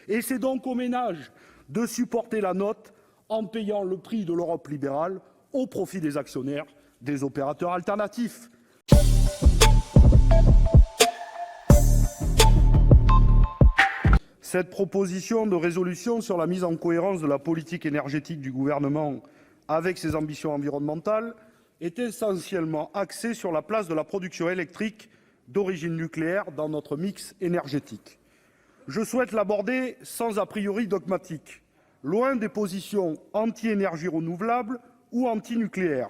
Et c'est donc aux ménages de supporter la note en payant le prix de l'Europe libérale au profit des actionnaires des opérateurs alternatifs. Cette proposition de résolution sur la mise en cohérence de la politique énergétique du Gouvernement avec ses ambitions environnementales est essentiellement axée sur la place de la production électrique d'origine nucléaire dans notre mix énergétique. Je souhaite l'aborder sans a priori dogmatique, loin des positions anti-énergie renouvelable ou anti-nucléaire,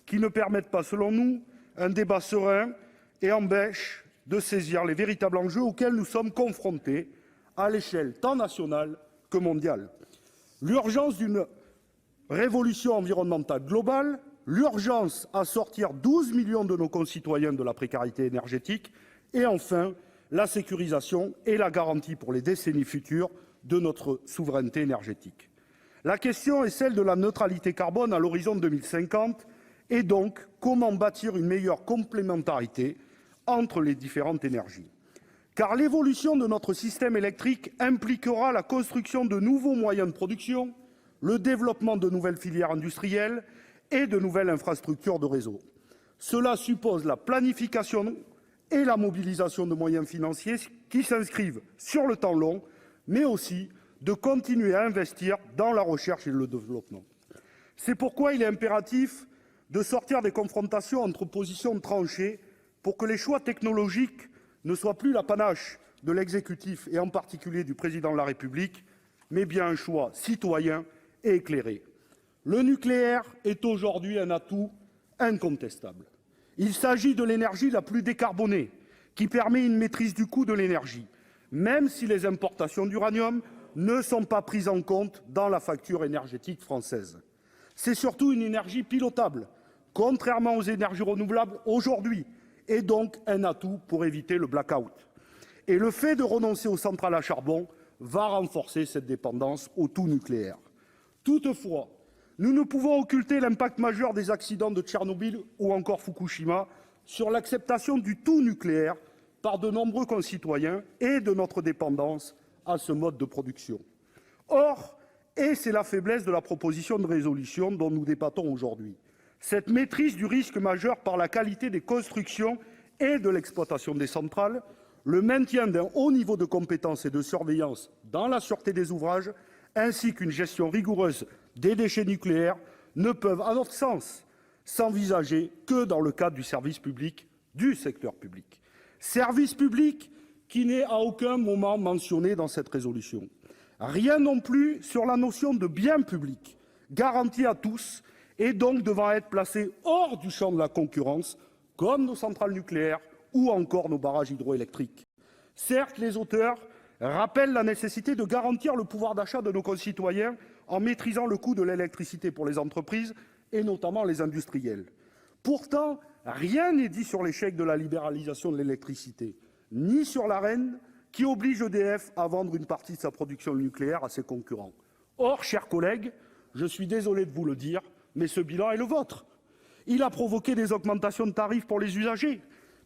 qui ne permettent pas, selon nous, un débat serein et empêchent de saisir les véritables enjeux auxquels nous sommes confrontés à l'échelle tant nationale que mondiale. L'urgence d'une révolution environnementale globale, l'urgence à sortir 12 millions de nos concitoyens de la précarité énergétique et enfin la sécurisation et la garantie pour les décennies futures de notre souveraineté énergétique. La question est celle de la neutralité carbone à l'horizon 2050 et donc comment bâtir une meilleure complémentarité entre les différentes énergies. Car l'évolution de notre système électrique impliquera la construction de nouveaux moyens de production, le développement de nouvelles filières industrielles et de nouvelles infrastructures de réseau. Cela suppose la planification et la mobilisation de moyens financiers qui s'inscrivent sur le temps long, mais aussi de continuer à investir dans la recherche et le développement. C'est pourquoi il est impératif de sortir des confrontations entre positions tranchées pour que les choix technologiques ne soient plus l'apanage de l'exécutif et en particulier du Président de la République, mais bien un choix citoyen et éclairé. Le nucléaire est aujourd'hui un atout incontestable. Il s'agit de l'énergie la plus décarbonée, qui permet une maîtrise du coût de l'énergie, même si les importations d'uranium ne sont pas prises en compte dans la facture énergétique française. C'est surtout une énergie pilotable, contrairement aux énergies renouvelables aujourd'hui, et donc un atout pour éviter le blackout. Et le fait de renoncer aux centrales à charbon va renforcer cette dépendance au tout nucléaire. Toutefois, nous ne pouvons occulter l'impact majeur des accidents de Tchernobyl ou encore Fukushima sur l'acceptation du tout nucléaire par de nombreux concitoyens et de notre dépendance à ce mode de production. Or, et c'est la faiblesse de la proposition de résolution dont nous débattons aujourd'hui, cette maîtrise du risque majeur par la qualité des constructions et de l'exploitation des centrales, le maintien d'un haut niveau de compétence et de surveillance dans la sûreté des ouvrages, ainsi qu'une gestion rigoureuse des déchets nucléaires ne peuvent, à notre sens, s'envisager que dans le cadre du service public du secteur public. Service public qui n'est à aucun moment mentionné dans cette résolution. Rien non plus sur la notion de bien public, garanti à tous et donc devant être placé hors du champ de la concurrence, comme nos centrales nucléaires ou encore nos barrages hydroélectriques. Certes, les auteurs rappellent la nécessité de garantir le pouvoir d'achat de nos concitoyens en maîtrisant le coût de l'électricité pour les entreprises et notamment les industriels. Pourtant, rien n'est dit sur l'échec de la libéralisation de l'électricité, ni sur l'Arenh qui oblige EDF à vendre une partie de sa production nucléaire à ses concurrents. Or, chers collègues, je suis désolé de vous le dire, mais ce bilan est le vôtre. Il a provoqué des augmentations de tarifs pour les usagers.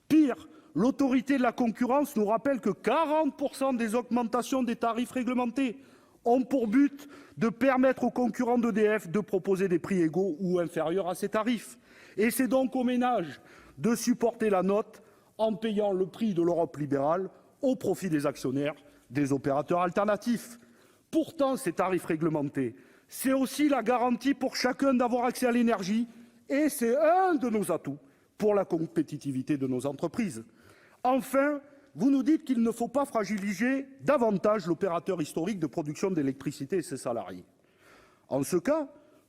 Pire, l'autorité de la concurrence nous rappelle que 40% des augmentations des tarifs réglementés ont pour but de permettre aux concurrents d'EDF de proposer des prix égaux ou inférieurs à ces tarifs. Et c'est donc aux ménages de supporter la note en payant le prix de l'Europe libérale au profit des actionnaires des opérateurs alternatifs. Pourtant, ces tarifs réglementés, c'est aussi la garantie pour chacun d'avoir accès à l'énergie et c'est un de nos atouts pour la compétitivité de nos entreprises. Enfin, vous nous dites qu'il ne faut pas fragiliser davantage l'opérateur historique de production d'électricité et ses salariés. En ce cas,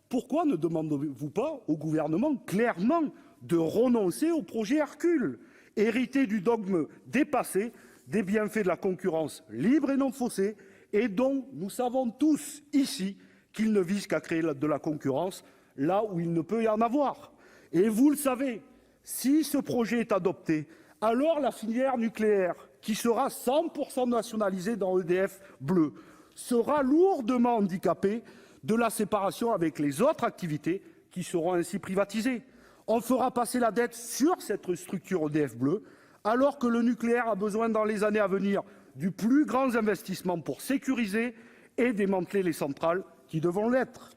pourquoi ne demandez-vous pas au gouvernement clairement de renoncer au projet Hercule, hérité du dogme dépassé des bienfaits de la concurrence libre et non faussée, et dont nous savons tous ici qu'il ne vise qu'à créer de la concurrence là où il ne peut y en avoir. Et vous le savez, si ce projet est adopté, alors la filière nucléaire, qui sera 100% nationalisée dans EDF Bleu, sera lourdement handicapée de la séparation avec les autres activités qui seront ainsi privatisées. On fera passer la dette sur cette structure EDF Bleu, alors que le nucléaire a besoin dans les années à venir du plus grand investissement pour sécuriser et démanteler les centrales qui devront l'être,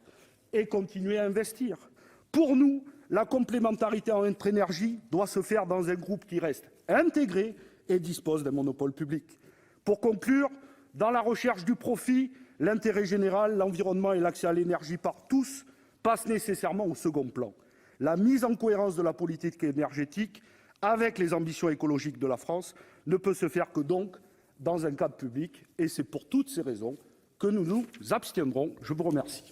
et continuer à investir. Pour nous, la complémentarité entre énergies doit se faire dans un groupe qui reste intégré et dispose d'un monopole public. Pour conclure, dans la recherche du profit, l'intérêt général, l'environnement et l'accès à l'énergie par tous passent nécessairement au second plan. La mise en cohérence de la politique énergétique avec les ambitions écologiques de la France ne peut se faire que dans un cadre public. Et c'est pour toutes ces raisons que nous nous abstiendrons. Je vous remercie.